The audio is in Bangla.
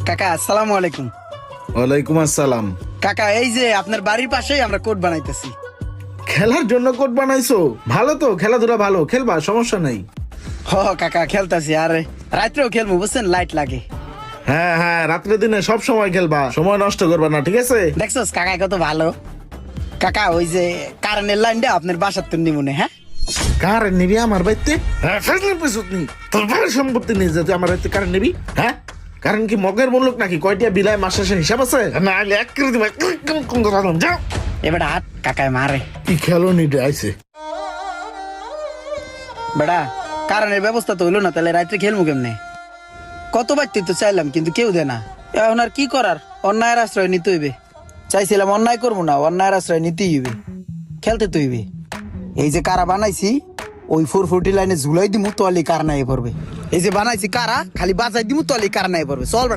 কাকা আসসালামু আলাইকুম। ওয়ালাইকুম আসসালাম। কাকা এই যে আপনার বাড়ির পাশেই আমরা কোর্ট বানাইতেছি। খেলার জন্য কোর্ট বানাইছো? ভালো তো, খেলাধুলা ভালো, খেলবা, সমস্যা নাই। হ কাকা খেলতাছি, আর রাত্রেও খেলবো বুঝছেন, লাইট লাগে। হ্যাঁ হ্যাঁ, রাত্রে দিনে সব সময় খেলবা, সময় নষ্ট করবা না, ঠিক আছে? দেখছোস কাকা কত ভালো। কাকা ওই যে কারেন্টের লাইনটা আপনার বাসার তো নিমুনে, হ্যাঁ কার নিবি আমার বাড়িতে? হ্যাঁ, ফেসলে পেছুত নি তোর বাড়ির সম্পত্তি নেই যে তুই আমার বাড়িতে কারেন্ট নিবি? হ্যাঁ, কারণ কি মগের মূল্য নাকি? কয়টা বিলায় মাস শেষে হিসাব আছে? না আইলে এক করে দিবা, যাও। এবার হাত কাকায় মারে। কি খেলো নিতে আইছে? বেড়া কারেন্টের ব্যবস্থা তো হইলো না, তাহলে রাত্রে খেলবো কেমনে? কত বাড়তে তো চাইলাম কিন্তু কেউ দেয় না। এখন আর কি করার, অন্যায়ের আশ্রয় নিতে হইবে। চাইছিলাম অন্যায় করবো না, অন্যায়ের আশ্রয় নিতেই হইবে, খেলতে তো হইবে। এই যে কারা বানাইছি ওই 440 লাইনে ঝুলাই দিমু, তোয়ালি কার নাই পড়বে। এই যে বানাইছি কারা, খালি বাজাই দিমু তোয়ালি কার নাই পড়বে। চল বেটা।